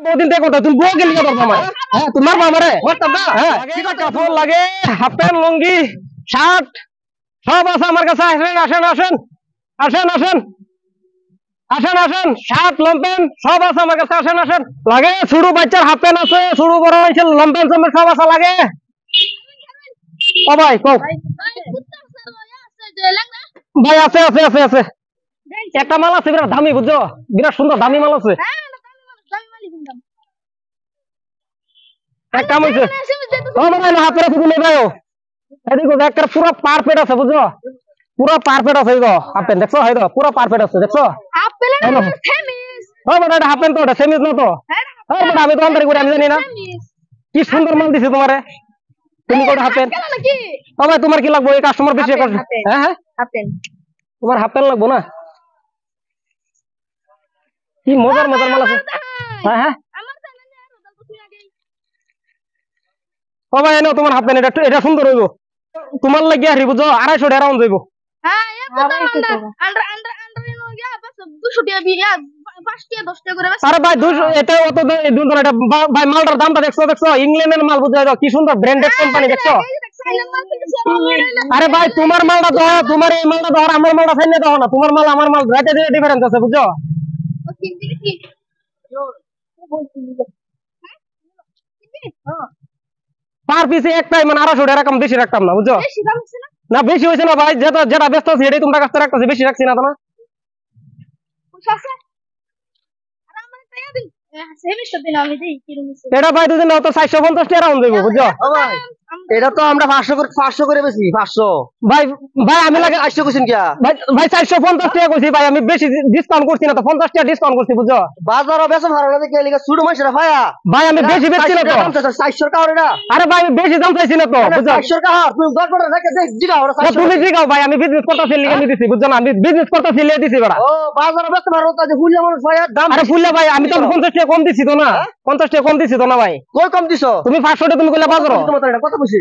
বহুদিন থেকে কথা তুমি বউ গেলি কথা আমার হ্যাঁ তোমার বাবারে হ্যাঁ কাপড় লাগে হাফ প্যান্ট লুঙ্গি শার্ট সব আছে আমার কাছে আসেন আসেন আসেন আসেন আসেন আসেন আসেন শার্ট লং প্যান্ট সব আছে আমার কাছে আসেন আসেন লাগে ছোট বাচ্চার হাফ প্যান্ট আছে ছোট বড় হয়েছে লং প্যান্ট সব আছে লাগে ও ভাই কও ভাই আছে আছে আছে আছে একটা মাল আছে বিরাট দামি বুঝছো বিরাট সুন্দর দামি মাল আছে এক কাম হইছে ও ভাই না হাতের তুমি নেবাও এদিকে একটা পুরো পারফেক্ট আছে বুঝছো পুরো পারফেক্ট আছে গো হাফ প্যান্ট দেখছো হয় তো পুরো পারফেক্ট আছে দেখছো হাফ প্যান্ট সেমিস ও বড় হাফ প্যান্ট তো সেমিস না তো ও বড় আমি তো অন্তরে করে আমি জানি না কি সুন্দর মাল দিছে তোমারে তুমি কোটা হাফ প্যান্ট ও ভাই তোমার কি লাগবে এই কাস্টমার বেশি করে হ্যাঁ হ্যাঁ হাফ প্যান্ট তোমার হাফ প্যান্ট লাগবে না কি মজার মজার মাল আছে হ্যাঁ হ্যাঁ ও ভাই এনো তোমার হাফ প্যান্ট এটা সুন্দর হইব তোমার লাগি আর বুঝো 250 টাকা রাউন্ড যাইব হ্যাঁ আন্ডার আন্ডার আন্ডার এনো গিয়া বাস 200 টাকা বিয়া 5 টাকা 10 টাকা করে বাস আরে ভাই 200 এটা অত দুন এটা ভাই মালটার দামটা দেখছো দেখছো ইংল্যান্ডের মাল বুঝাই কি সুন্দর ব্র্যান্ডেড কোম্পানি দেখছো আরে ভাই তোমার মালটা দাও তোমার এই মালটা দাও আমার মালটা ফাইনে দাও না তোমার মাল আমার মাল রেটে ডিফারেন্স আছে বুঝছো পার পিসে একটাই মানে 250 টাকা কম বেশি রাখতাম না বুঝছো না বেশি হইছে না ভাই যেটা যেটা ব্যস্ত আছে এটাই তোমরা কাছে রাখতেছি বেশি রাখছি না তো না এটা ভাই দুজন তো 450 টাকা রাউন্ড দেব বুঝছো এটা তো আমরা 500 করে বেশি 500 ভাই ভাই আমি লাগে 800 কইছেন কি ভাই 450 টাকা কইছি ভাই আমি বেশি ডিসকাউন্ট করছি না তো 50 টাকা ডিসকাউন্ট করছি বুঝছো বাজারে বেশি ভালো না দেখে লিগা ছোট মাইছরা ভাইয়া ভাই আমি বেশি বেচছি না তো 400 টাকা ওটা আরে ভাই আমি বেশি দাম চাইছি না তো বুঝছো 400 টাকা তুমি 10 টাকা রেখে দে জিগাও ওটা 400 তুমি জিগাও ভাই আমি বিজনেস করতেছি লিগা আমি দিছি বুঝছো না আমি বিজনেস করতেছি লিগা দিছি বড়া ও বাজারে বেশি ভালো তো যে ফুললে মানুষ ভাইয়া দাম আরে ফুললে ভাই আমি তো 50 টাকা কম দিছি তো না 50 টাকা কম দিছি তো না ভাই কই কম দিছো তুমি 500 টাকা তুমি কইলা বাজারে তোমার এটা কত কইছি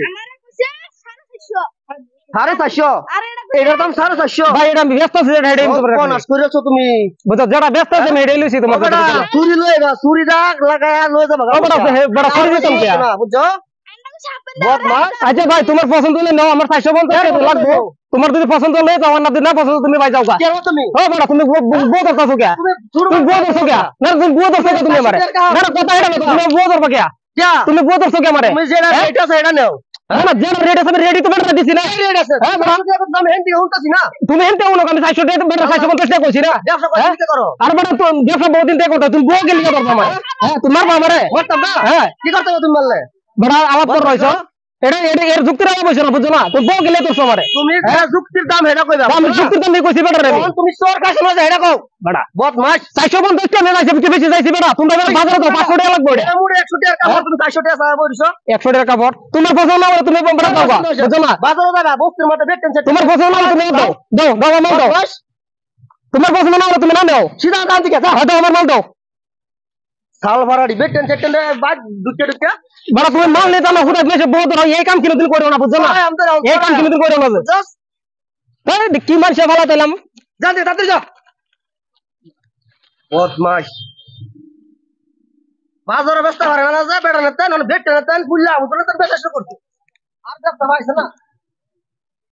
450 এটার দাম 450 ভাই এটা আমি ব্যস্ত আছি এটা হেডে কোনাস কইরাছো তুমি বুঝছো যেটা ব্যস্ত আছে আমি হেডে লইছি তোমার চুরি লইবা চুরি দাগ লাগায়া লই যাবা বড় বড় করে দিতাম কি না বুঝছো বদমাস আচ্ছা ভাই তোমার পছন্দ হলে নাও আমার 450 টাকা লাগবে তোমার যদি পছন্দ হলে যাও না যদি না পছন্দ তুমি ভাই যাও গা কেন তুমি ও বড় তুমি বউ ধরছো কে তুমি বউ ধরছো কে না তুমি বউ ধরছো কে তুমি আমারে না কথা এটা না তুমি বউ ধরবা কে তুমি বউ ধরছো কে আমারে তুমি যেটা রেট আছে এটা নাও না যেটা রেট আছে রেডি তো বেটা দিছি না রেট আছে হ্যাঁ দাম হেনতে উঠতাছি না তুমি হেনতে উনো আমি 400 টাকা বেটা 450 টাকা কইছি না ব্যবসা করো আর বড় তো ব্যবসা বহুদিন থেকে করতে তুমি বউ গেলি কথা আমার হ্যাঁ তোমার বাবারে হ্যাঁ কি করতে তুমি বললে বড় আলাপ কর রইছো এটা এটা এর যুক্তির আলাপ হইছে না বুঝছো না তো বউ গেলে তো আমারে তুমি যুক্তির দাম হেডা কইবা আমি যুক্তির দাম কইছি বেটা রে তুমি চোর কাছে না হেডা কও বড়া বদমাশ 450 টাকা না যাইছে বেশি যাইছে বেটা তুমি বাজারে তো 500 টাকা লাগবে এটা মুড়ে 100 টাকা কাপড় তুমি 400 টাকা চাওয়া বলিছো 100 টাকা কাপড় তোমার পছন্দ না হলে তুমি বড় দাও বুঝছো না বাজারে যাবা বস্তির মধ্যে বেটেন তোমার পছন্দ না হলে তুমি দাও দাও দাও আমার দাও তোমার পছন্দ না হলে তুমি না নাও সিধা দাম দিকে যা দাও আমার মাল দাও সাল ভাড়াড়ি বেটেন সেটেন বাদ দুকে দুকে বড় তুমি মাল নিতে না হুড়া মেসে বহুত হয় এই কাম কিনো দিন করো না বুঝছো না এই কাম কিনো দিন করো না জাস্ট এই কি মানছে ভালো তাইলাম যা দে তাড়াতাড়ি যা বদমাশ বাজারে ব্যস্ত পারে না যা বেটা না তাই না বেটে না তাই বুঝলা আমি তো বেশ করছি আর ব্যস্ত ভাইছ না